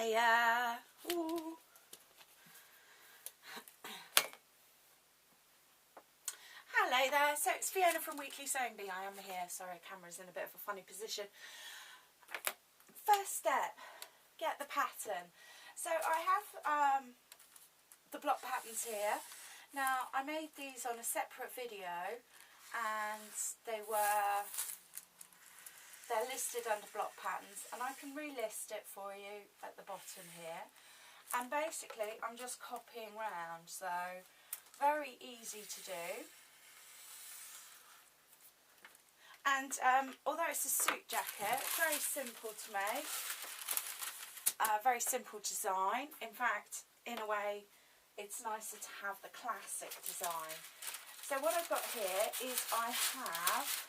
Hiya. Ooh. Hello there, so it's Fiona from Weekly Sewing Bee. I am here. Sorry, camera's in a bit of a funny position. First step, get the pattern. So I have the block patterns here. Now I made these on a separate video and they're listed under block patterns, and I can relist it for you at the bottom here. And basically I'm just copying round, so very easy to do. And although it's a suit jacket, very simple to make, very simple design. In fact, in a way, it's nicer to have the classic design. So what I've got here is I have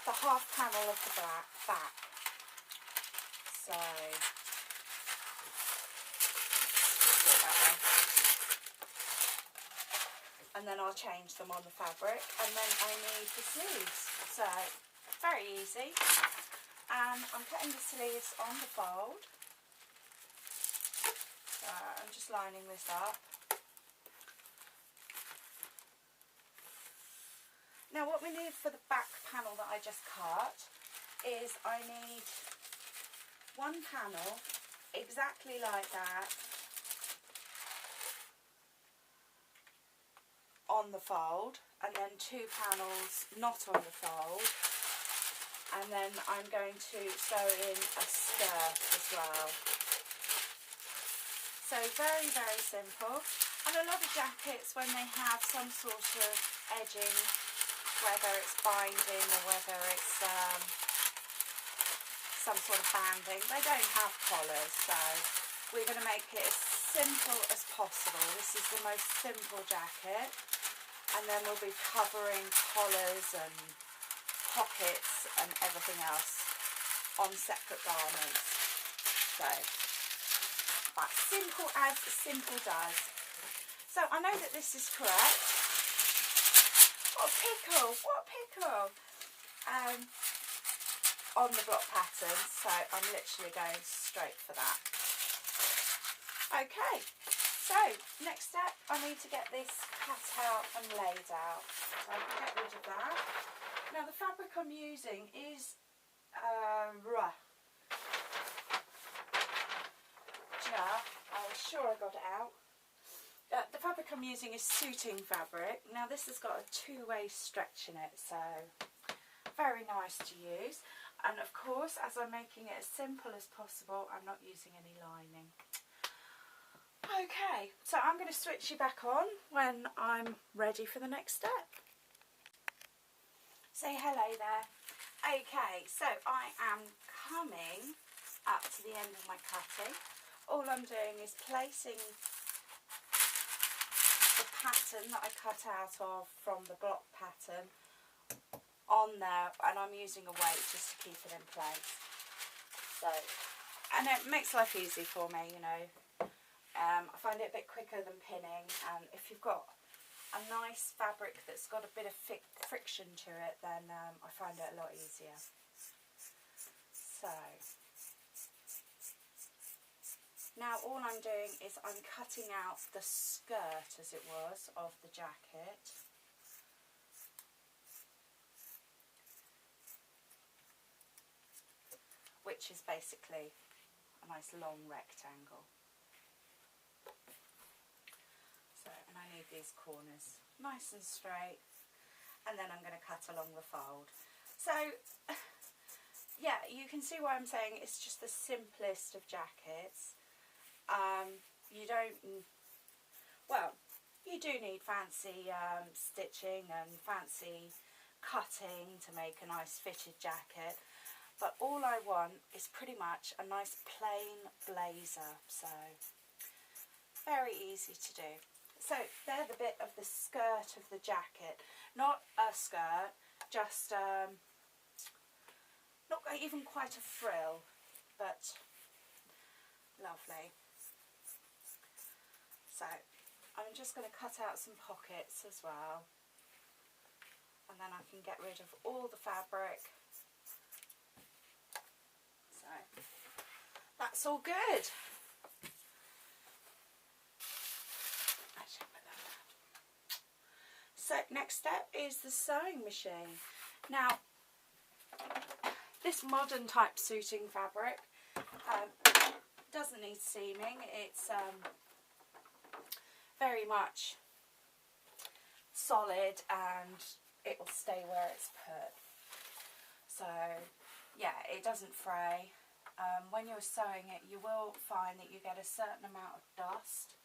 the half panel of the back. So and then I'll change them on the fabric, and then I need the sleeves. So very easy. And I'm cutting the sleeves on the fold. So I'm just lining this up. Now what we need for the back panel that I just cut is I need one panel exactly like that on the fold, and then two panels not on the fold, and then I'm going to sew in a skirt as well. So very, very simple. And a lot of jackets, when they have some sort of edging, whether it's binding or whether it's some sort of banding, they don't have collars, so we're going to make it as simple as possible. This is the most simple jacket, and then we'll be covering collars and pockets and everything else on separate garments. So, but simple as simple does. So I know that this is correct. What a pickle! What a pickle! On the block pattern, so I'm literally going straight for that. Okay, so next step, I need to get this cut out and laid out. So I can get rid of that. Now the fabric I'm using is I'm sure I got it out. The fabric I'm using is suiting fabric. Now this has got a two-way stretch in it, so very nice to use. And of course, as I'm making it as simple as possible, I'm not using any lining. Okay, so I'm going to switch you back on when I'm ready for the next step. Say hello there. Okay, so I am coming up to the end of my cutting. All I'm doing is placing the pattern that I cut out of from the block pattern on there, and I'm using a weight just to keep it in place. So, and it makes life easy for me, you know. I find it a bit quicker than pinning, and if you've got a nice fabric that's got a bit of friction to it, then I find it a lot easier. So now all I'm doing is I'm cutting out the skirt, as it was, of the jacket. Which is basically a nice long rectangle. So, and I need these corners nice and straight, and then I'm going to cut along the fold. So, yeah, you can see why I'm saying it's just the simplest of jackets. You don't, well, you do need fancy stitching and fancy cutting to make a nice fitted jacket. But all I want is pretty much a nice plain blazer, so very easy to do. So they're the bit of the skirt of the jacket, not a skirt, just not even quite a frill, but lovely. So I'm just going to cut out some pockets as well, and then I can get rid of all the fabric that's all good. So next step is the sewing machine. Now, this modern type suiting fabric doesn't need seaming. It's very much solid and it will stay where it's put. So yeah, it doesn't fray. When you're sewing it, you will find that you get a certain amount of dust.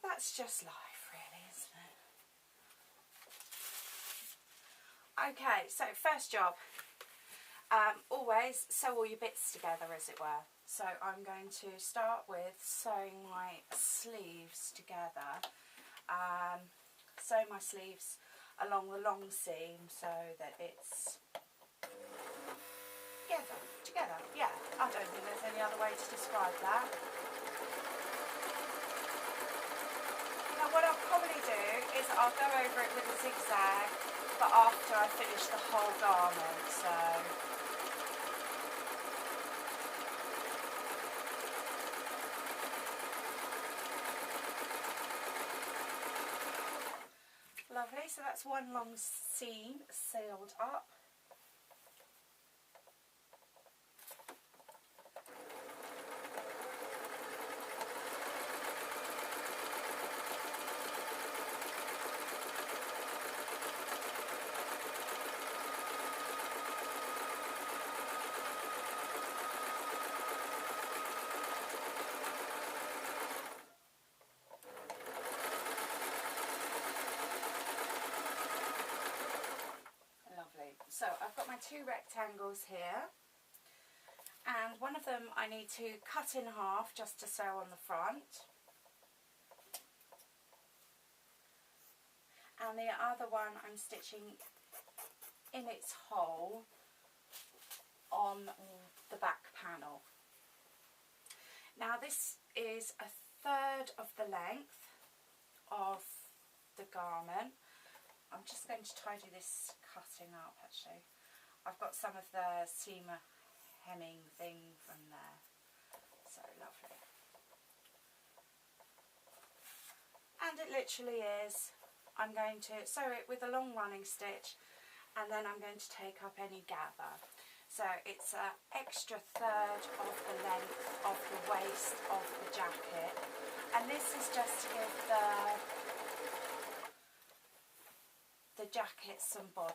That's just life, really, isn't it? Okay, so first job. Always sew all your bits together, as it were. So I'm going to start with sewing my sleeves together. Sew my sleeves along the long seam so that it's together. Yeah, I don't think there's any other way to describe that. Now what I'll probably do is I'll go over it with a zigzag, but after I finish the whole garment, so... Lovely, so that's one long seam sealed up. So I've got my two rectangles here, and one of them I need to cut in half just to sew on the front, and the other one I'm stitching in its hole on the back panel. Now this is a third of the length of the garment. I'm just going to tidy this cutting up actually. I've got some of the seam hemming thing from there. So lovely. And it literally is. I'm going to sew it with a long running stitch and then I'm going to take up any gather. So it's an extra third of the length of the waist of the jacket. And this is just to give the jacket some body.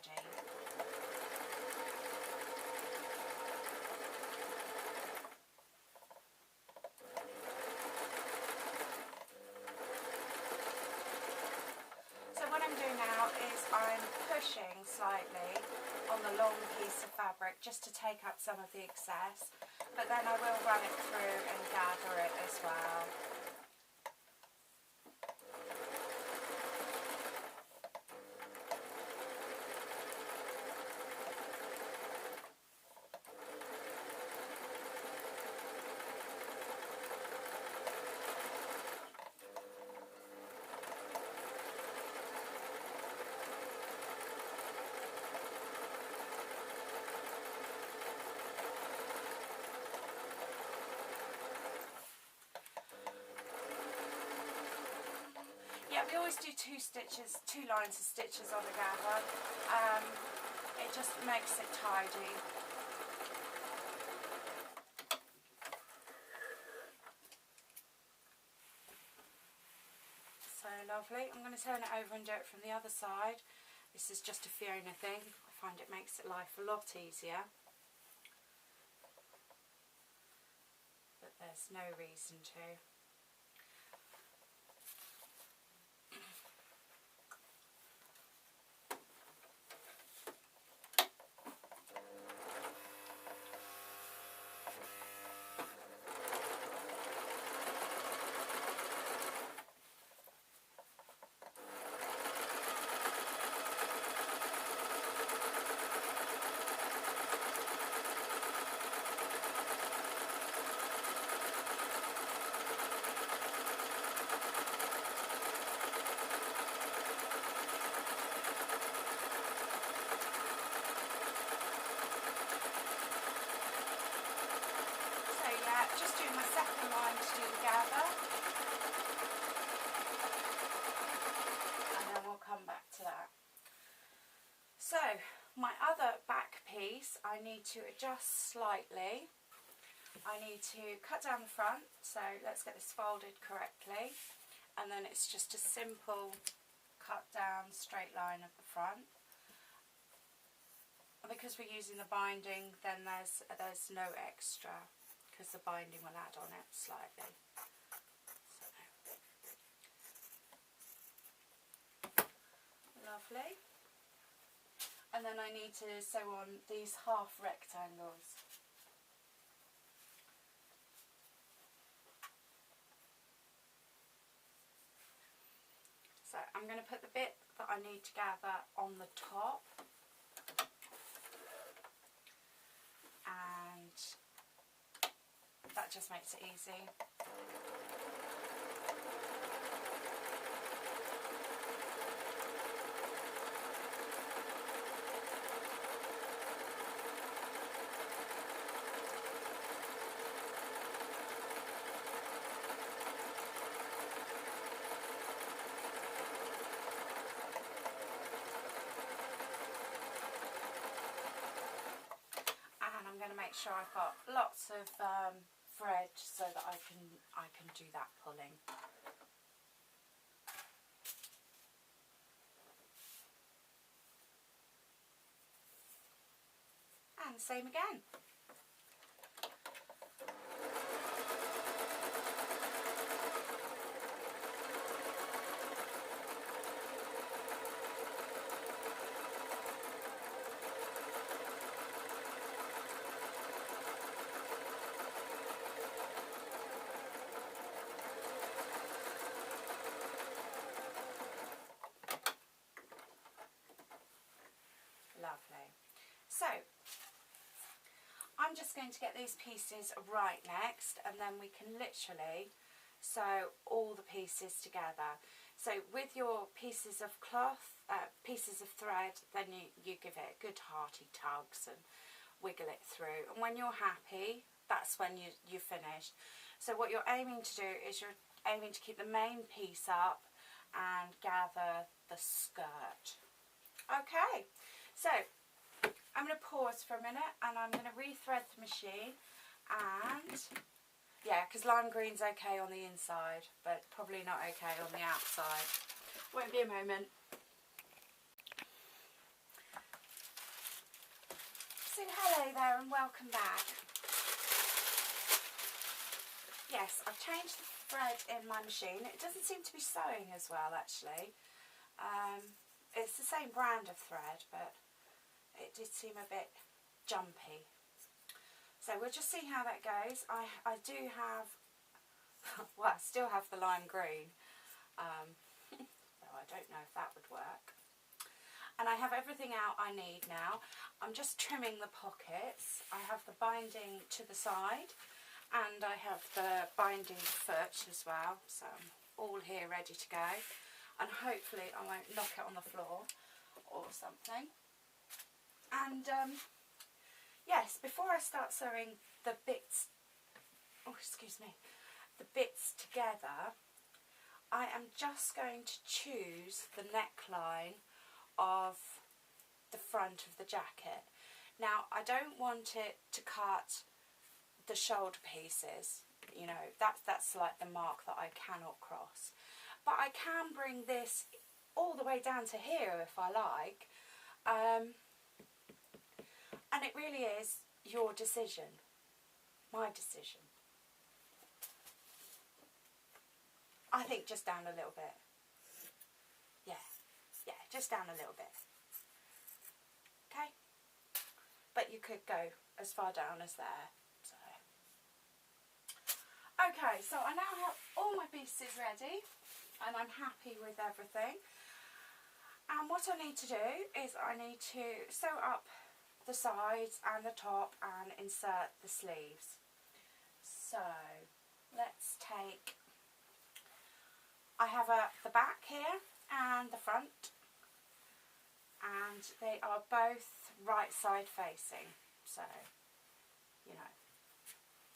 So what I'm doing now is I'm pushing slightly on the long piece of fabric just to take up some of the excess, but then I will run it through and gather it as well. Yeah, we always do two lines of stitches on the gather. It just makes it tidy. So lovely. I'm going to turn it over and do it from the other side. This is just a Fiona thing. I find it makes it life a lot easier. But there's no reason to. just doing my second line to do the gather, and then we'll come back to that. So my other back piece I need to adjust slightly. I need to cut down the front, so let's get this folded correctly, and then it's just a simple cut down straight line of the front. And because we're using the binding, then there's no extra, because the binding will add on it slightly. So, lovely. And then I need to sew on these half rectangles. So I'm going to put the bit that I need to gather on the top, and that just makes it easy. I'm going to make sure I've got lots of thread so that I can do that pulling. And same again. Lovely. So I'm just going to get these pieces right next, and then we can literally sew all the pieces together. So with your pieces of cloth, pieces of thread, then you give it good hearty tugs and wiggle it through, and when you're happy, that's when you're finished. So what you're aiming to do is you're aiming to keep the main piece up and gather the skirt. Okay, so I'm going to pause for a minute and I'm going to rethread the machine, and yeah, because lime green's okay on the inside but probably not okay on the outside. Won't be a moment. So hello there and welcome back. Yes, I've changed the thread in my machine. It doesn't seem to be sewing as well actually. It's the same brand of thread, but it did seem a bit jumpy. So we'll just see how that goes. I do have, well, I still have the lime green, though I don't know if that would work. And I have everything out I need now. I'm just trimming the pockets. I have the binding to the side, and I have the binding foot as well. So I'm all here ready to go. And hopefully I won't knock it on the floor or something. And yes, before I start sewing the bits, oh excuse me, the bits together, I am just going to choose the neckline of the front of the jacket. Now I don't want it to cut the shoulder pieces, you know, that's like the mark that I cannot cross. But I can bring this all the way down to here if I like. And it really is your decision, my decision. I think just down a little bit. Yeah, just down a little bit. Okay? But you could go as far down as there. So. Okay, so I now have all my pieces ready, and I'm happy with everything. And what I need to do is I need to sew up the sides and the top and insert the sleeves. So let's take, I have the back here and the front, and they are both right side facing, so you know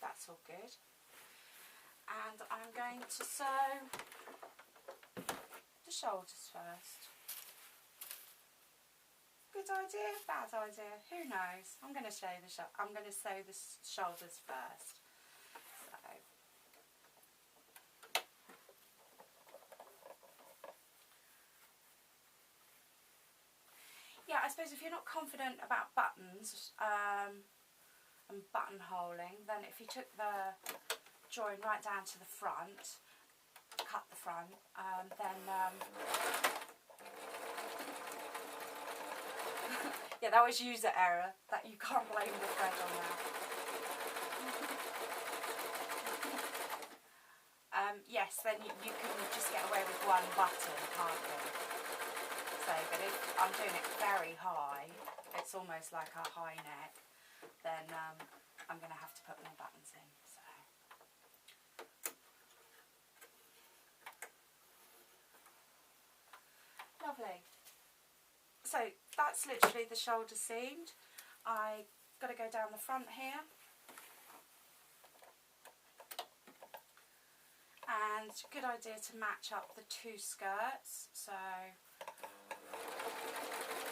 that's all good. And I'm going to sew the shoulders first. Good idea, bad idea, who knows? I'm going to sew the shoulders first. So yeah, I suppose if you're not confident about buttons and buttonholing, then if you took the join right down to the front, cut the front, then yeah, that was user error. That you can't blame the thread on that. Yes, then you can just get away with one button, can't you? So, but if I'm doing it very high, it's almost like a high neck, then I'm going to have to put more buttons in. So. Lovely. So that's literally the shoulder seamed. I got to go down the front here. And good idea to match up the two skirts. So,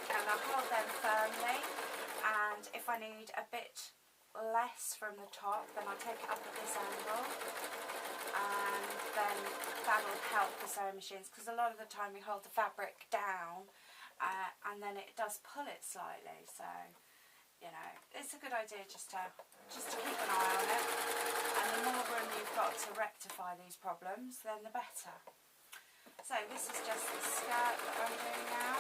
and I hold them firmly, and if I need a bit less from the top, then I'll take it up at this angle, and then that'll help the sewing machines, because a lot of the time we hold the fabric down and then it does pull it slightly. So, you know, it's a good idea just to keep an eye on it, and the more room you've got to rectify these problems, then the better. So this is just the skirt that I'm doing now.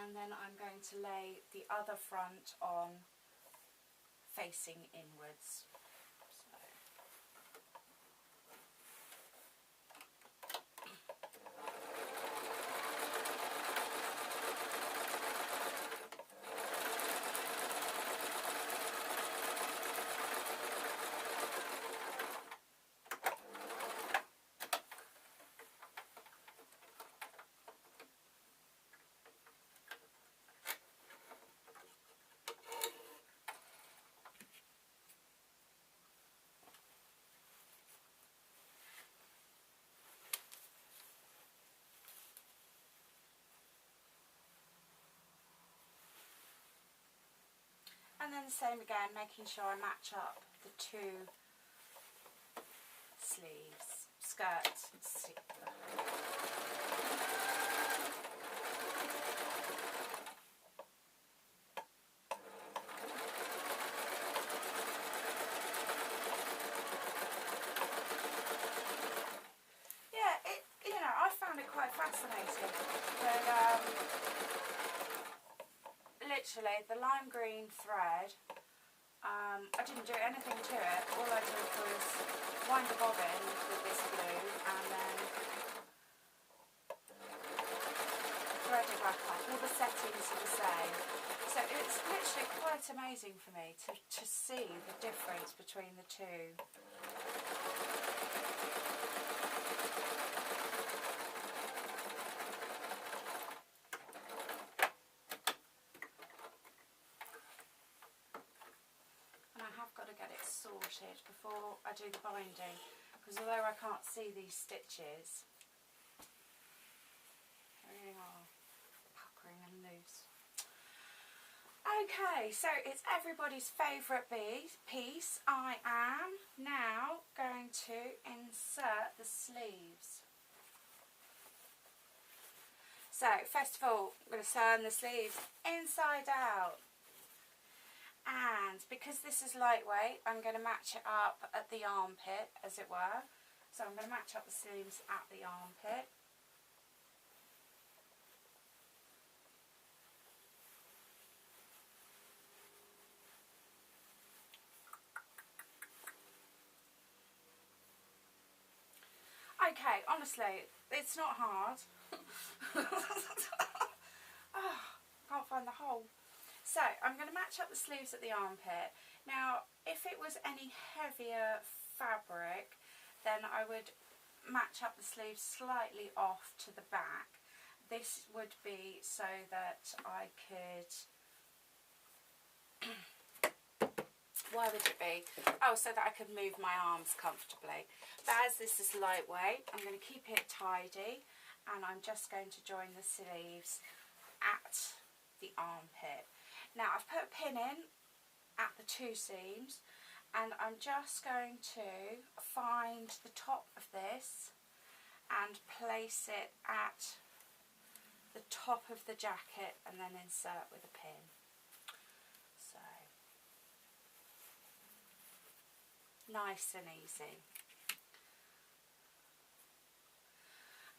And then I'm going to lay the other front on facing inwards. And then the same again, making sure I match up the two sleeves, skirts. Yeah, you know, I found it quite fascinating. But literally, the lime green thread, I didn't do anything to it. All I did was wind a bobbin with this glue and then thread it back up. All the settings are the same. So it's literally quite amazing for me to see the difference between the two. Sorted before I do the binding, because although I can't see these stitches, they really are puckering and loose. Okay, so it's everybody's favourite piece. I am now going to insert the sleeves. So first of all, I'm going to sew on the sleeves inside out. And because this is lightweight, I'm going to match it up at the armpit, as it were. So I'm going to match up the sleeves at the armpit. Okay, honestly, it's not hard. Oh, can't find the hole. So I'm going to match up the sleeves at the armpit. Now, if it was any heavier fabric, then I would match up the sleeves slightly off to the back. This would be so that I could... Why would it be? Oh, so that I could move my arms comfortably. But as this is lightweight, I'm going to keep it tidy, and I'm just going to join the sleeves at the armpit. Now I've put a pin in at the 2 seams, and I'm just going to find the top of this and place it at the top of the jacket and then insert with a pin. So nice and easy.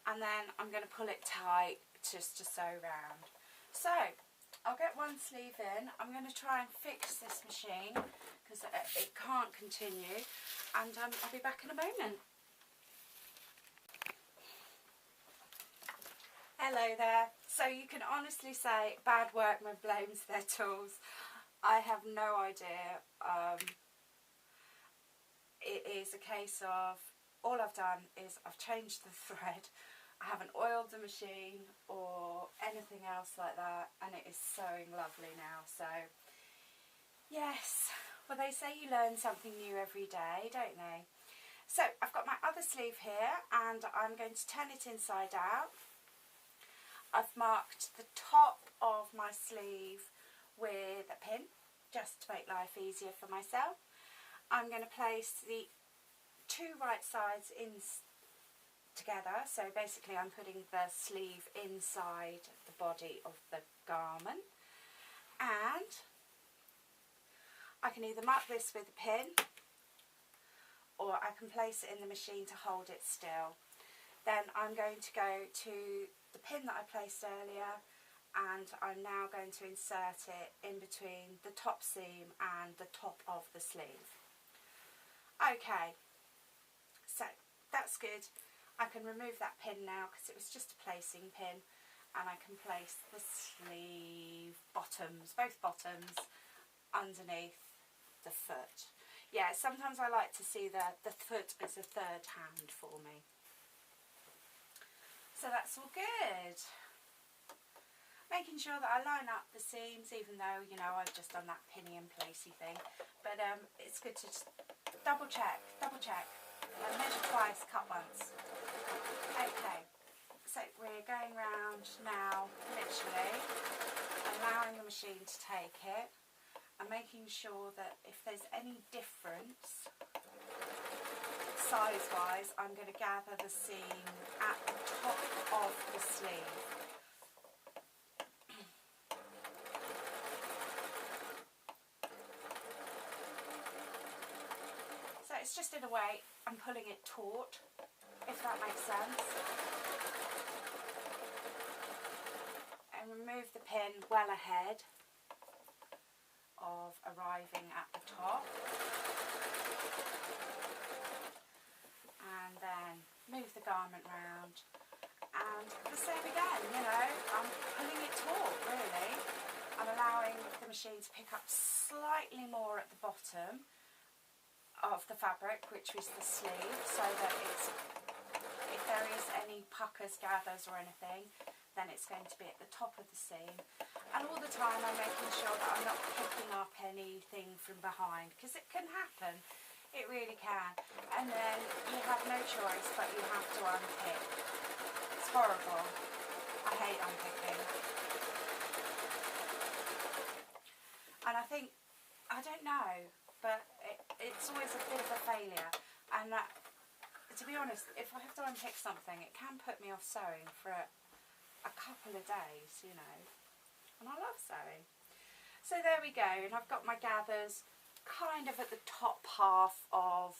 And then I'm going to pull it tight just to sew round. So I'll get one sleeve in. I'm going to try and fix this machine because it can't continue, and I'll be back in a moment. Hello there. So you can honestly say bad workman blames their tools. I have no idea. It is a case of all I've done is I've changed the thread. I haven't oiled the machine or anything else like that, and it is sewing lovely now. So yes, well, they say you learn something new every day, don't they? So I've got my other sleeve here, and I'm going to turn it inside out. I've marked the top of my sleeve with a pin just to make life easier for myself. I'm going to place the 2 right sides in together, so basically I'm putting the sleeve inside the body of the garment, and I can either mark this with a pin or I can place it in the machine to hold it still. Then I'm going to go to the pin that I placed earlier, and I'm now going to insert it in between the top seam and the top of the sleeve. Okay, so that's good. I can remove that pin now because it was just a placing pin, and I can place the sleeve bottoms, both bottoms, underneath the foot. Yeah, sometimes I like to see the foot as a third hand for me. So that's all good. Making sure that I line up the seams, even though, you know, I've just done that pinny and placey thing. But it's good to just double check. And measure twice, cut once. Okay, so we're going round now, literally, allowing the machine to take it, and making sure that if there's any difference size-wise, I'm going to gather the seam at the top of the sleeve. So it's just in a way, I'm pulling it taut, if that makes sense. And remove the pin well ahead of arriving at the top. And then move the garment round. And the same again, you know, I'm pulling it taut, really. I'm allowing the machine to pick up slightly more at the bottom of the fabric, which is the sleeve, so that it's, if there is any puckers, gathers or anything, then it's going to be at the top of the seam. And all the time I'm making sure that I'm not picking up anything from behind, because it can happen, it really can. And then you have no choice but you have to unpick. It's horrible. I hate unpicking. And I think, I don't know, but it's always a bit of a failure, and that, to be honest, if I have to unpick something, it can put me off sewing for a couple of days, you know, and I love sewing. So there we go, and I've got my gathers kind of at the top half of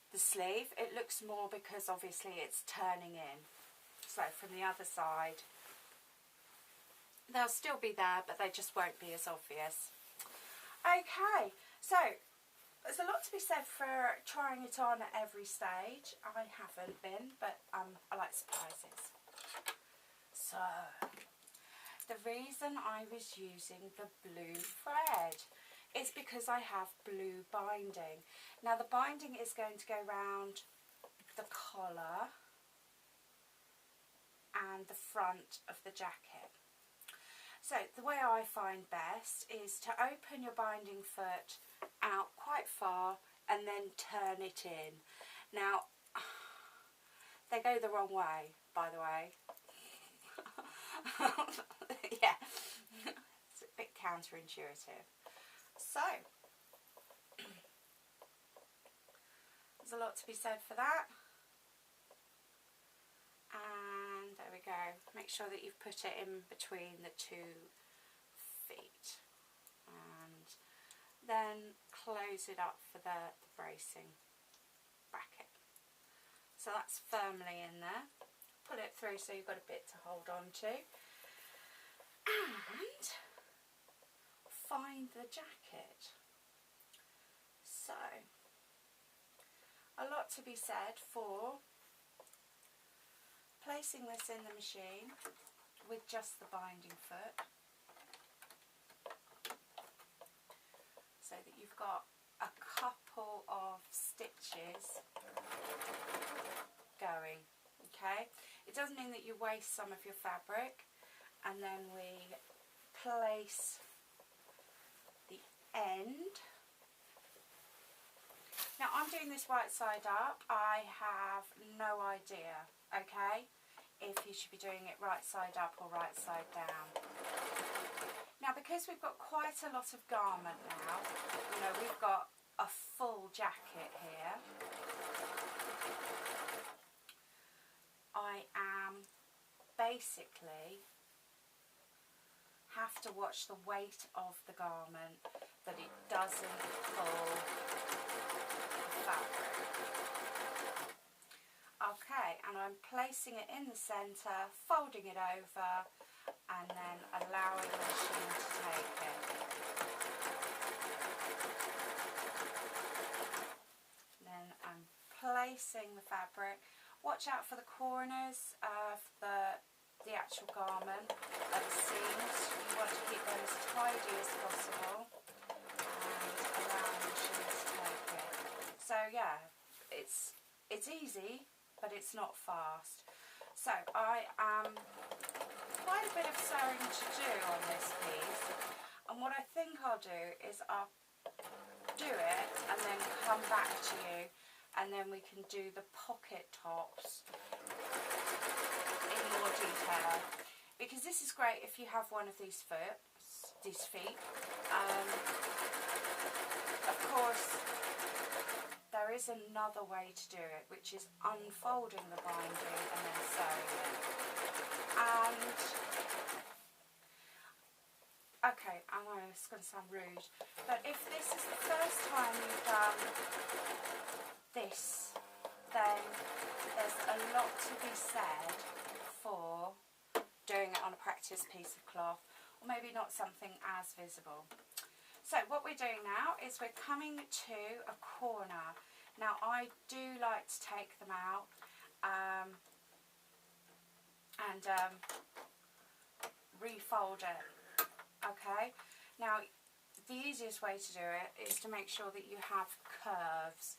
the sleeve. It looks more because obviously it's turning in, so from the other side they'll still be there, but they just won't be as obvious. Okay, so There's a lot to be said for trying it on at every stage. I haven't been, but I like surprises. So, the reason I was using the blue thread is because I have blue binding. Now the binding is going to go round the collar and the front of the jacket. So the way I find best is to open your binding foot out quite far and then turn it in. Now they go the wrong way, by the way. Yeah, it's a bit counterintuitive. So there's a lot to be said for that. And there we go. Make sure that you've put it in between the 2 feet. And then close it up for the bracing bracket. So that's firmly in there. Pull it through so you've got a bit to hold on to. And find the jacket. So, a lot to be said for placing this in the machine with just the binding foot, so that you've got a couple of stitches going. Okay, it doesn't mean that you waste some of your fabric. And then we place the end. Now I'm doing this right side up. I have no idea, okay, if you should be doing it right side up or right side down. Now because we've got quite a lot of garment now, you know, we've got a full jacket here, I am basically have to watch the weight of the garment, that it doesn't pull the fabric. Okay, and I'm placing it in the centre, folding it over, and then allowing the machine to take it. Then I'm placing the fabric. Watch out for the corners of the actual garment, the seams. You want to keep them as tidy as possible and allow the machine to take it. So yeah, it's easy, but it's not fast. So I quite a bit of sewing to do on this piece, and what I think I'll do is I'll do it and then come back to you, and then we can do the pocket tops in more detail, because this is great if you have one of these feet. Of course, there is another way to do it, which is unfolding the binding and then sewing it. And okay, I know it's going to sound rude, but if this is the first time you've done this, then there's a lot to be said for doing it on a practice piece of cloth, or maybe not something as visible. So what we're doing now is we're coming to a corner. Now I do like to take them out and refold it. Okay, now the easiest way to do it is to make sure that you have curves,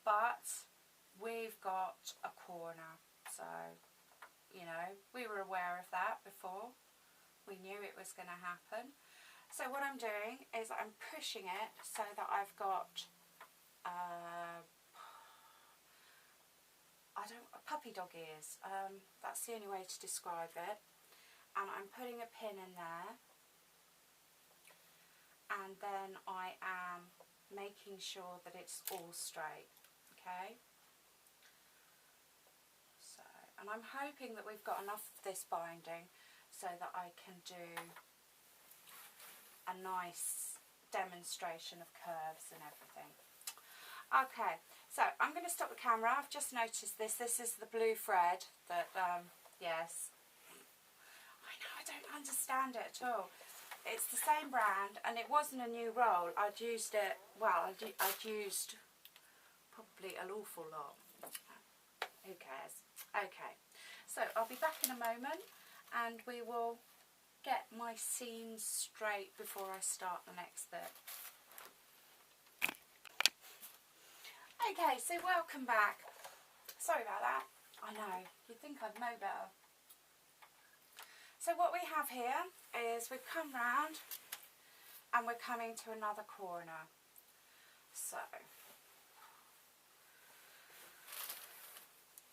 but we've got a corner, so you know, we were aware of that before. We knew it was going to happen. So what I'm doing is I'm pushing it so that I've got puppy dog ears. That's the only way to describe it. And I'm putting a pin in there, and then I am making sure that it's all straight. Okay. And I'm hoping that we've got enough of this binding so that I can do a nice demonstration of curves and everything. Okay, so I'm going to stop the camera. I've just noticed this. This is the blue thread that, yes. I know, I don't understand it at all. it's the same brand, and it wasn't a new roll. I'd used it, well, I'd used probably an awful lot. Who cares? Okay, so I'll be back in a moment, and we will get my seams straight before I start the next bit. Okay, so welcome back. Sorry about that. I know, you'd think I'd know better. So what we have here is we've come round and we're coming to another corner. So,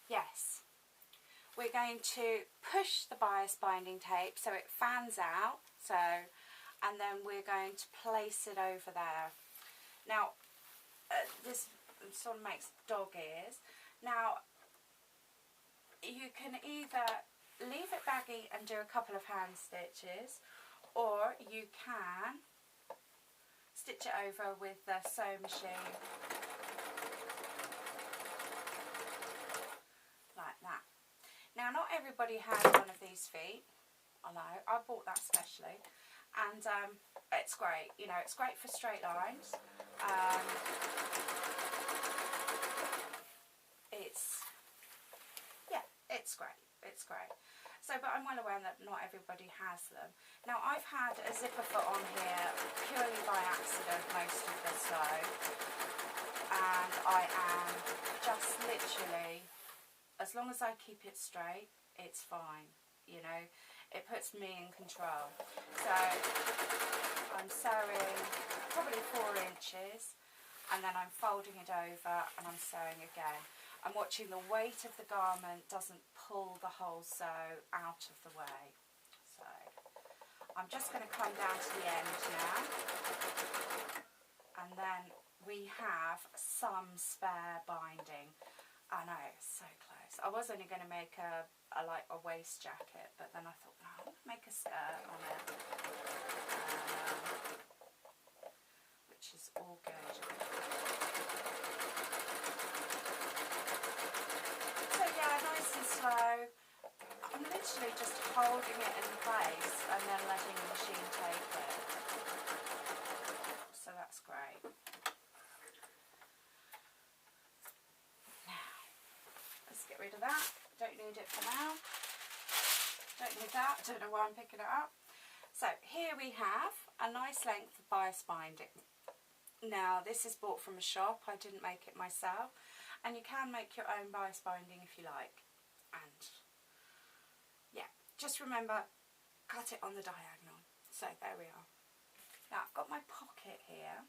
yes, we're going to push the bias binding tape so it fans out, so, and then we're going to place it over there. Now, this sort of makes dog ears. Now, you can either leave it baggy and do a couple of hand stitches, or you can stitch it over with the sewing machine like that. Now, not everybody has one of these feet. I know, I bought that specially, and it's great. You know, it's great for straight lines. It's great. It's great. So, but I'm well aware that not everybody has them. Now, I've had a zipper foot on here purely by accident most of the sew, and I am just literally, as long as I keep it straight, it's fine. You know, it puts me in control. So, I'm sewing probably 4 inches, and then I'm folding it over and I'm sewing again. I'm watching the weight of the garment doesn't pull the whole sew out of the way. So I'm just going to come down to the end now, and then we have some spare binding. I know, it's so close. I was only going to make a waist jacket, but then I thought, no, I'm going to make a skirt on it, which is all good. Nice and slow. I'm literally just holding it in place and then letting the machine take it. So that's great. Now, let's get rid of that. Don't need it for now. Don't need that. Don't know why I'm picking it up. So here we have a nice length of bias binding. Now, this is bought from a shop. I didn't make it myself. And you can make your own bias binding if you like. And yeah, just remember, cut it on the diagonal. So there we are. Now I've got my pocket here,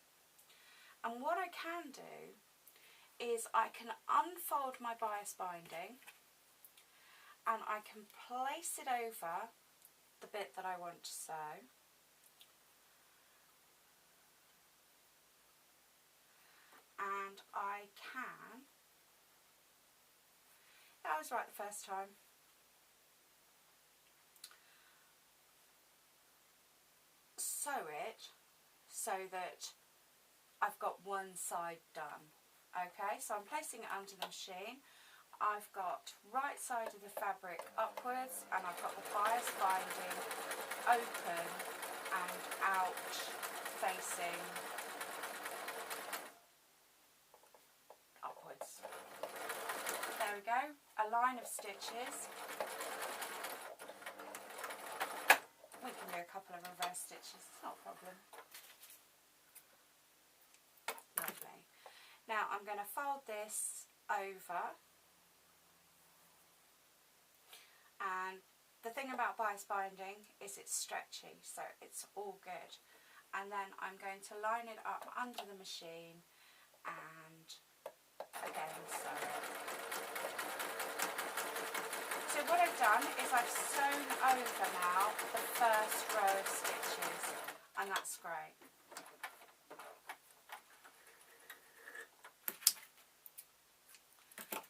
and what I can do is I can unfold my bias binding and I can place it over the bit that I want to sew. And I can, I was right the first time, sew it so that I've got one side done. Okay, so I'm placing it under the machine. I've got right side of the fabric upwards, and I've got the bias binding open and out facing upwards. There we go, a line of stitches. We can do a couple of reverse stitches, it's not a problem. Lovely. Now I'm going to fold this over, and the thing about bias binding is it's stretchy, so it's all good. And then I'm going to line it up under the machine and again sew it. So what I've done is I've sewn over now the first row of stitches, and that's great.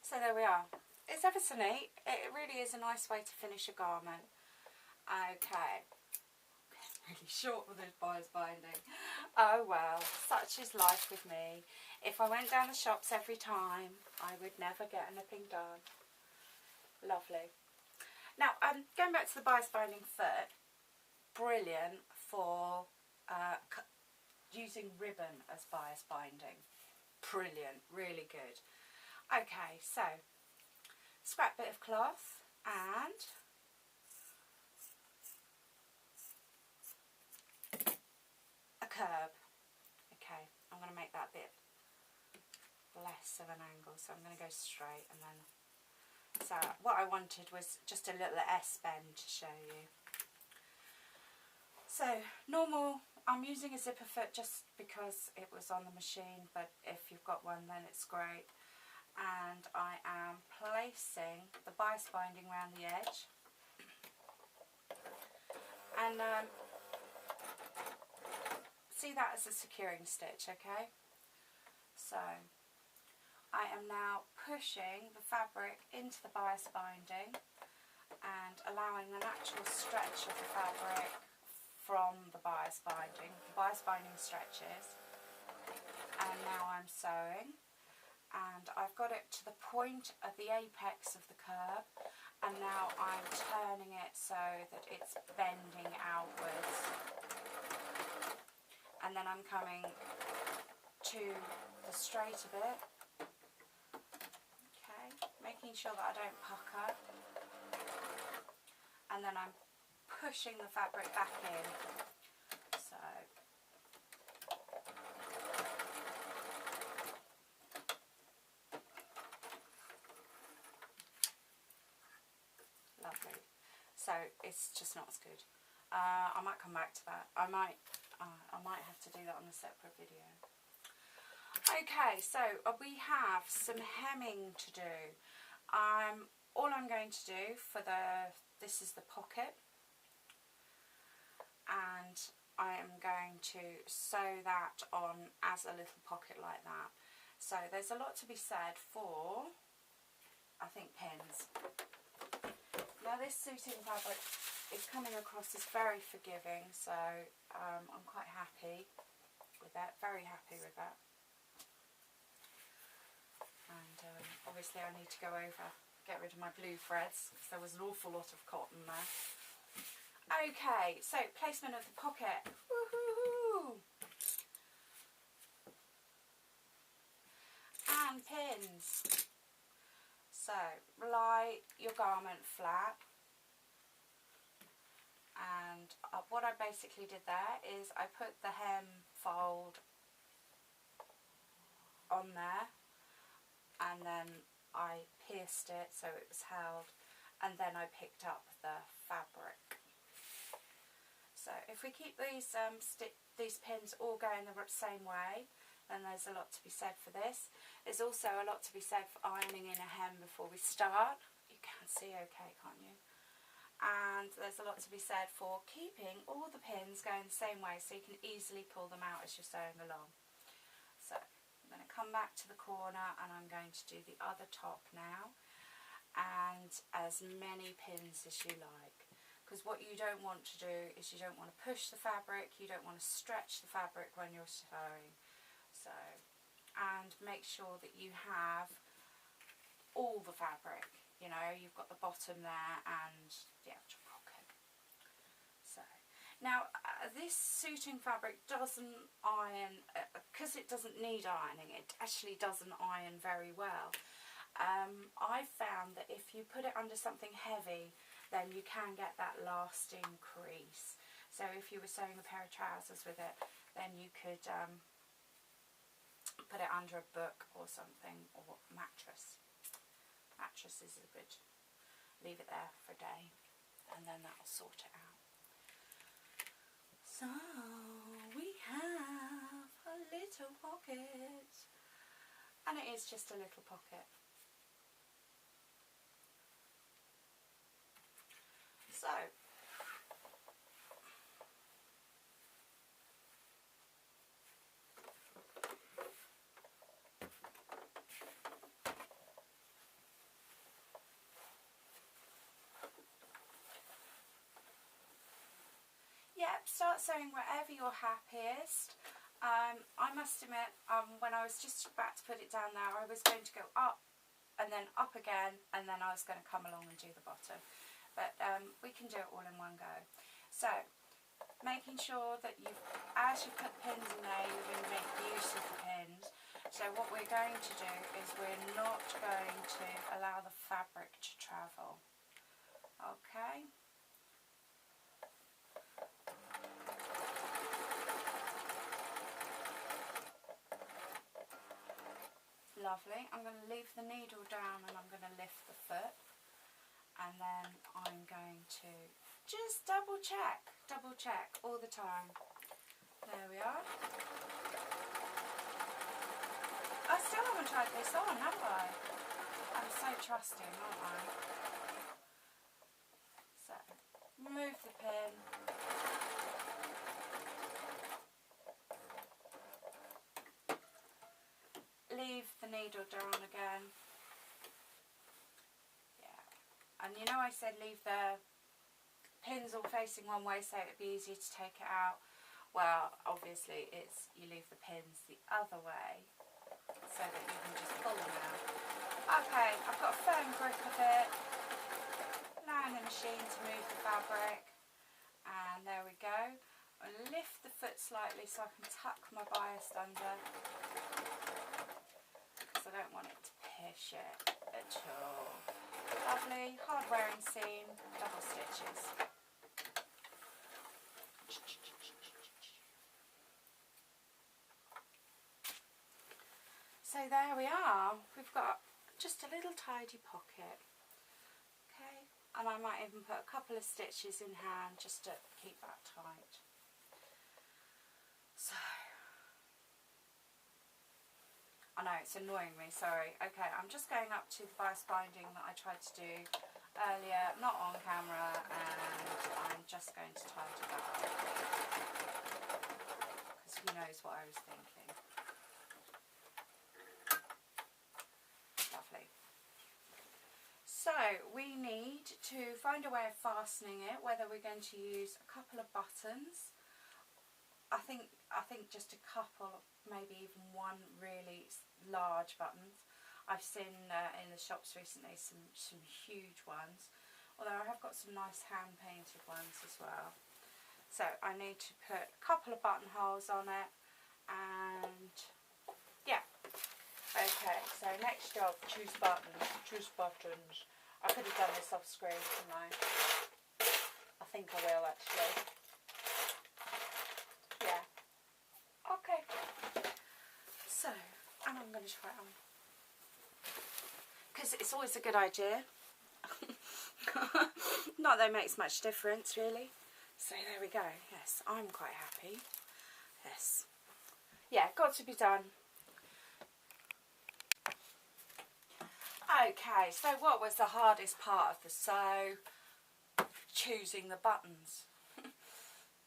So there we are. It's ever so neat. It really is a nice way to finish a garment. Okay. Really short with this bias binding. Oh well, such is life with me. If I went down the shops every time, I would never get anything done. Lovely. Now, going back to the bias binding foot, brilliant for using ribbon as bias binding. Brilliant, really good. Okay, so scrap bit of cloth and a curb. Okay, I'm going to make that bit less of an angle, so I'm going to go straight, and then, so what I wanted was just a little S bend to show you. So normal, I'm using a zipper foot just because it was on the machine, but if you've got one then it's great. And I am placing the bias binding around the edge, and see that as a securing stitch, okay? So I am now pushing the fabric into the bias binding and allowing the natural stretch of the fabric from the bias binding. The bias binding stretches, and now I'm sewing, and I've got it to the point of the apex of the curve, and now I'm turning it so that it's bending outwards, and then I'm coming to the straighter bit, okay, making sure that I don't pucker, and then I'm pushing the fabric back in. So lovely. So it's just not as good. I might come back to that. I might have to do that on a separate video. Okay, so we have some hemming to do. All I'm going to do for this is the pocket, and I am going to sew that on as a little pocket like that. So there's a lot to be said for, I think, pins. Now this suiting fabric is coming across as very forgiving, so I'm quite happy with that, very happy with that. And obviously I need to go over, get rid of my blue threads, because there was an awful lot of cotton there. Okay, so placement of the pocket. Woohoo! And pins. So lie your garment flat, and what I basically did there is I put the hem fold on there, and then I pierced it so it was held, and then I picked up the fabric. So if we keep these pins all going the same way, then there's a lot to be said for this. There's also a lot to be said for ironing in a hem before we start. You can see okay, can't you? And there's a lot to be said for keeping all the pins going the same way so you can easily pull them out as you're sewing along. So I'm going to come back to the corner, and I'm going to do the other top now, and as many pins as you like. Because what you don't want to do is you don't want to push the fabric, you don't want to stretch the fabric when you're sewing. So, and make sure that you have all the fabric, you know, you've got the bottom there and the actual pocket. So, now this suiting fabric doesn't iron, because it doesn't need ironing, it actually doesn't iron very well. I found that if you put it under something heavy, then you can get that lasting crease. So if you were sewing a pair of trousers with it, then you could put it under a book or something, or mattress. Mattresses are good. Leave it there for a day, and then that'll sort it out. So we have a little pocket, and it is just a little pocket. So yep, start sewing wherever you're happiest. I must admit, when I was just about to put it down there, I was going to go up and then up again, and then I was going to come along and do the bottom. But we can do it all in one go. So making sure that you, as you put pins in there, you're going to make use of the pins. So what we're going to do is we're not going to allow the fabric to travel. Okay. Lovely. I'm going to leave the needle down and I'm going to lift the foot, and then I'm going to just double check all the time. There we are. I still haven't tried this on, have I? I'm so trusting, aren't I? So, remove the pin. Leave the needle down again. Yeah. And you know I said leave the pins all facing one way so it'd be easier to take it out. Well, obviously it's you leave the pins the other way so that you can just pull them out. Okay, I've got a firm grip of it. Allowing the machine to move the fabric. And there we go. I lift the foot slightly so I can tuck my bias under, because I don't want it to push it at all. Lovely, hard wearing seam, double stitches. So there we are. We've got just a little tidy pocket. Okay, and I might even put a couple of stitches in hand just to keep that tight. So, I know it's annoying me, sorry. Okay, I'm just going up to the bias binding that I tried to do earlier, not on camera, and I'm just going to tidy that up, because who knows what I was thinking. Lovely. So we need to find a way of fastening it, whether we're going to use a couple of buttons. I think just a couple, maybe even one really large buttons. I've seen in the shops recently some huge ones, although I have got some nice hand painted ones as well. So I need to put a couple of buttonholes on it, and yeah. Okay, so next job, choose buttons. I could have done this off screen, couldn't I? I think I will actually. Yeah. Okay. So, and I'm going to try it on. Because it's always a good idea. Not that it makes much difference, really. So there we go. Yes, I'm quite happy. Yes. Yeah, got to be done. Okay, so what was the hardest part of the sew? Choosing the buttons.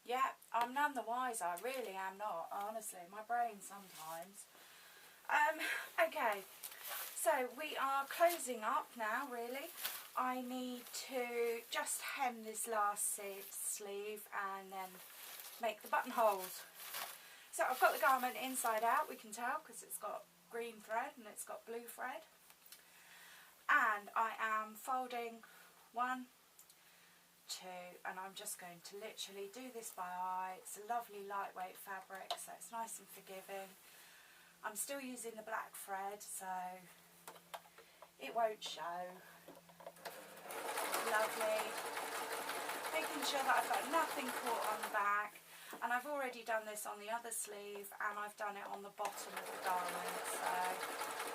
Yeah, I'm none the wiser, I really am not, honestly, my brain sometimes. Okay, so we are closing up now, really. I need to just hem this last sleeve and then make the buttonholes. So I've got the garment inside out, we can tell, because it's got green thread and it's got blue thread. And I am folding 1, 2, and I'm just going to literally do this by eye. It's a lovely lightweight fabric, so it's nice and forgiving. I'm still using the black thread, so it won't show. Lovely. Making sure that I've got nothing caught on the back, and I've already done this on the other sleeve, and I've done it on the bottom of the garment, so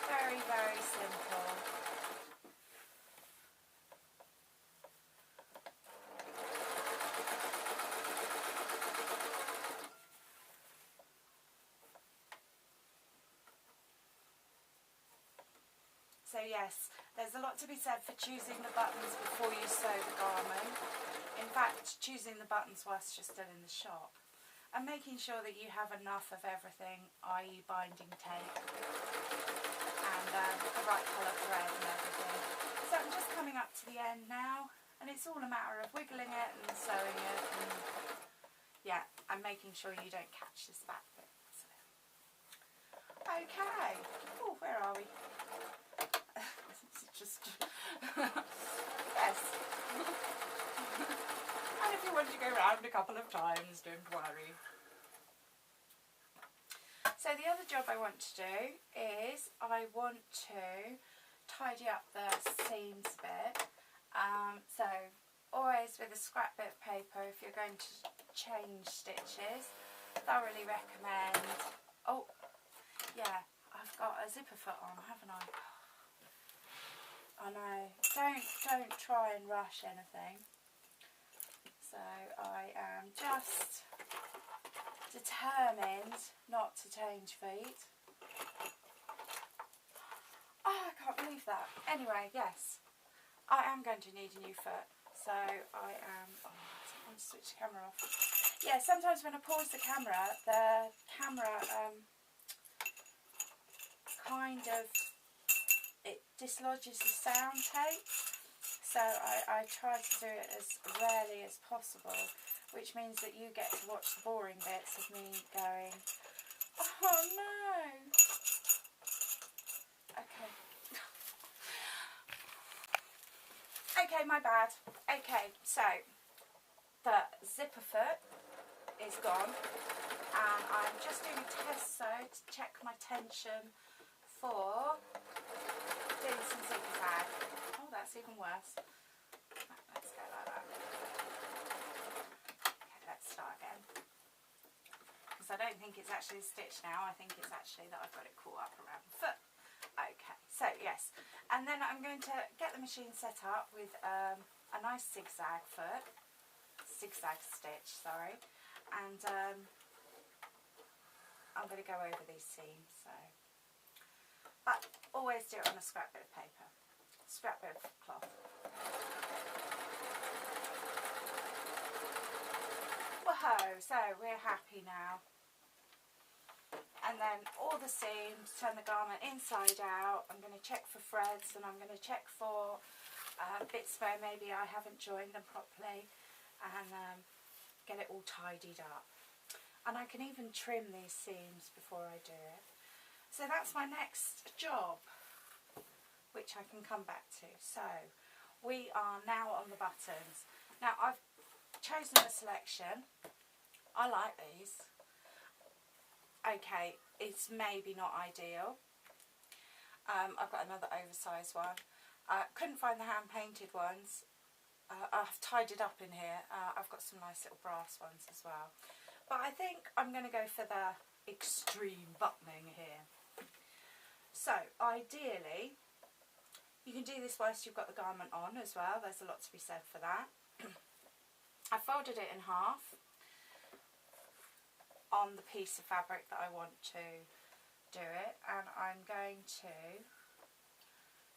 very, very simple. So yes, there's a lot to be said for choosing the buttons before you sew the garment. In fact, choosing the buttons whilst you're still in the shop. And making sure that you have enough of everything, i.e. binding tape and the right colour thread and everything. So I'm just coming up to the end now, and it's all a matter of wiggling it and sewing it, and yeah, and making sure you don't catch this back bit. So. Okay, oh, where are we? Just yes. And if you want to go round. around a couple of times, don't worry. So the other job I want to do is I want to tidy up the seams a bit. So always with a scrap bit of paper, if you're going to change stitches, thoroughly recommend. Oh yeah, I've got a zipper foot on, haven't I? I know. Don't try and rush anything. So I am just determined not to change feet. Oh, I can't believe that. Anyway, yes, I am going to need a new foot. So I am. Oh, I want to switch the camera off. Yeah, sometimes when I pause the camera kind of, it dislodges the sound tape. So I try to do it as rarely as possible, which means that you get to watch the boring bits of me going, oh no. Okay. Okay, my bad. Okay, so the zipper foot is gone, and I'm just doing a test sew to check my tension for doing some zigzag. Oh, that's even worse. Let's go like that. Okay, let's start again. Because I don't think it's actually a stitch now. I think it's actually that I've got it caught up around the foot. Okay, so yes. And then I'm going to get the machine set up with a nice zigzag stitch, sorry. And I'm going to go over these seams. So, but always do it on a scrap bit of paper, scrap bit of cloth. Whoa! So we're happy now. And then all the seams, turn the garment inside out. I'm going to check for threads, and I'm going to check for bits where maybe I haven't joined them properly, and get it all tidied up. And I can even trim these seams before I do it. So that's my next job, which I can come back to. So we are now on the buttons. Now I've chosen a selection. I like these. Okay, it's maybe not ideal. I've got another oversized one. Couldn't find the hand painted ones. I've tidied up in here. I've got some nice little brass ones as well. But I think I'm going to go for the extreme buttoning here. So, ideally, you can do this whilst you've got the garment on as well. There's a lot to be said for that. I folded it in half on the piece of fabric that I want to do it. And I'm going to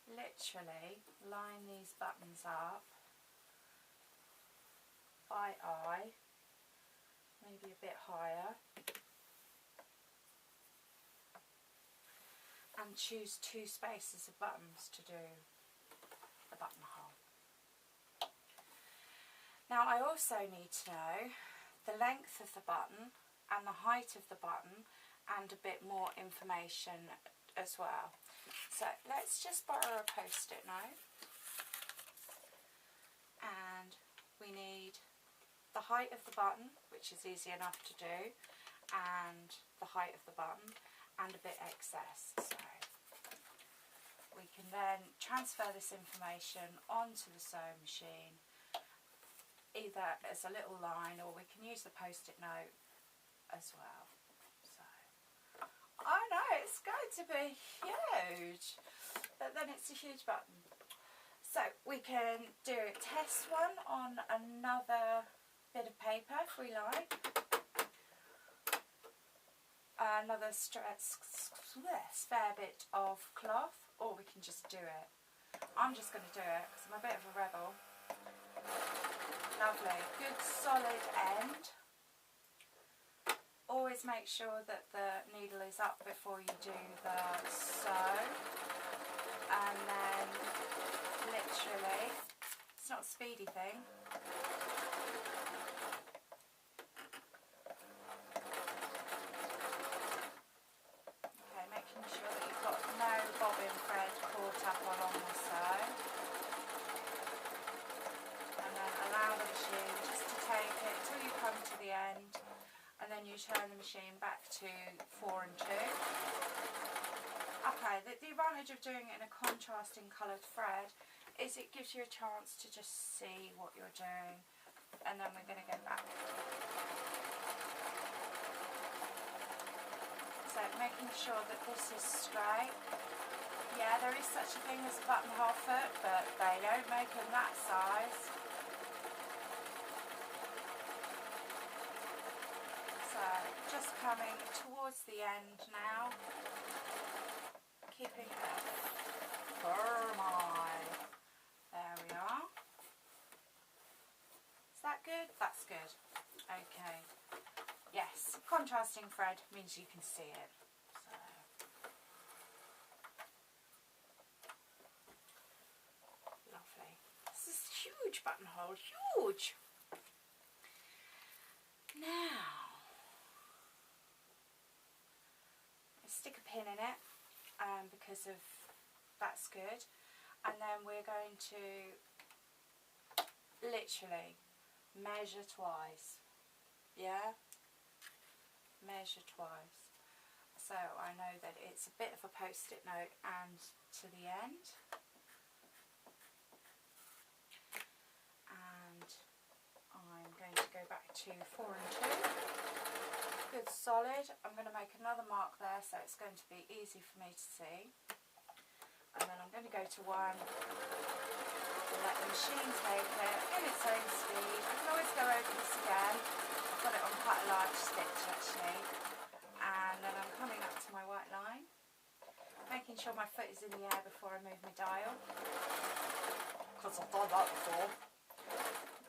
literally line these buttons up by eye, maybe a bit higher, and choose 2 spaces of buttons to do the buttonhole. Now I also need to know the length of the button and the height of the button, and a bit more information as well. So let's just borrow a post-it note, and we need the height of the button, which is easy enough to do, and the height of the button, and a bit excess. So we can then transfer this information onto the sewing machine, either as a little line, or we can use the post-it note as well. So I know it's going to be huge, but then it's a huge button. So we can do a test one on another bit of paper if we like, another spare bit of cloth, or we can just do it. I'm just going to do it because I'm a bit of a rebel. Lovely, good solid end. Always make sure that the needle is up before you do the sew, and then literally, it's not a speedy thing. Okay, making sure that you've got no bobbin thread caught up along the sew, and then allow the machine just to take it till you machine back to 4 and 2. Okay, the advantage of doing it in a contrasting coloured thread is it gives you a chance to just see what you're doing, and then we're going to go back. So making sure that this is straight. Yeah, there is such a thing as a buttonhole foot, but they don't make them that size. So just coming towards the end now, keeping it firm eye. There we are. Is that good? That's good. Okay. Yes, contrasting thread means you can see it. So. Lovely. This is a huge buttonhole, huge. Now, I stick a pin in it because of that's good, and then we're going to literally measure twice. Yeah, measure twice. So I know that it's a bit of a post-it note and to the end. And I'm going to go back to 4 and 2. Good solid. I'm going to make another mark there so it's going to be easy for me to see. And then I'm going to go to 1, let the machine take it in its own speed. I can always go over this again. I've got it on quite a large stitch actually. And then I'm coming up to my white line, making sure my foot is in the air before I move my dial, because I've done that before.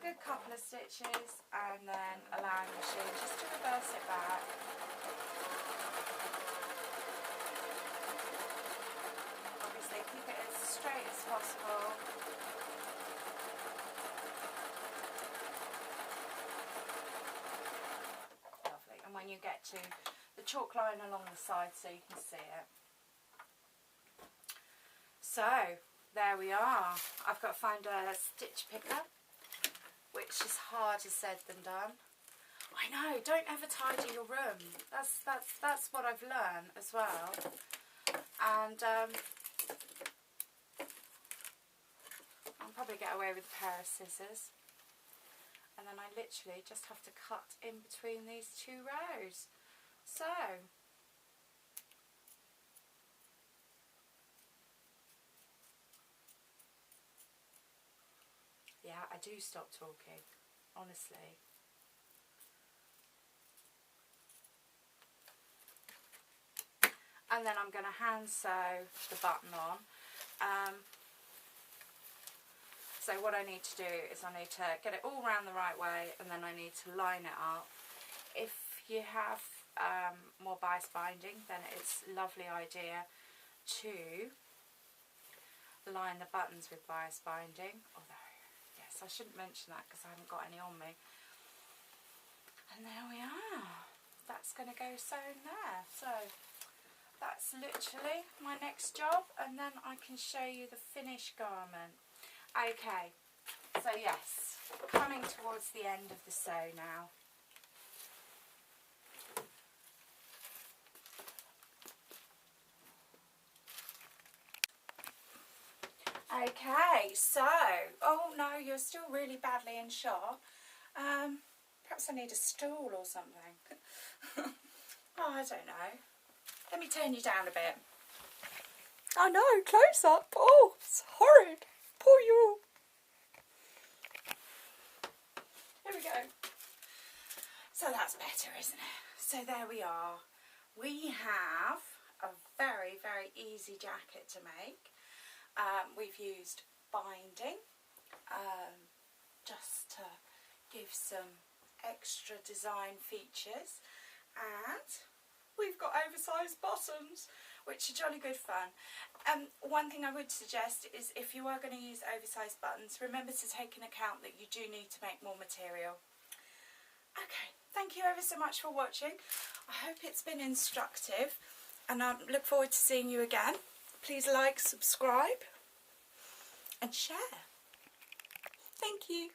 Good couple of stitches, and then allowing the machine just to reverse it back. Obviously keep it as straight as possible. Lovely. And when you get to the chalk line along the side so you can see it. So there we are. I've got to find a stitch picker, which is harder said than done. I know, don't ever tidy your room. That's what I've learned as well. And I'll probably get away with a pair of scissors. And then I literally just have to cut in between these 2 rows. So, yeah, I do stop talking, honestly. And then I'm going to hand sew the button on. So what I need to do is I need to get it all round the right way, and then I need to line it up. If you have more bias binding, then it's a lovely idea to line the buttons with bias binding. Although, yes, I shouldn't mention that because I haven't got any on me. And there we are. That's going to go sewn there. So that's literally my next job, and then I can show you the finished garment. Okay, so yes, coming towards the end of the sew now. Okay, so, oh no, you're still really badly in shot. Perhaps I need a stool or something. Oh, I don't know. Let me turn you down a bit. I know, close up. Oh, it's horrid. Poor you. Here we go. So that's better, isn't it? So there we are. We have a very, very easy jacket to make. We've used binding just to give some extra design features, and we've got oversized bottoms, which are jolly good fun. One thing I would suggest is if you are going to use oversized buttons, remember to take into account that you do need to make more material. Okay, thank you ever so much for watching. I hope it's been instructive, and I look forward to seeing you again. Please like, subscribe and share. Thank you.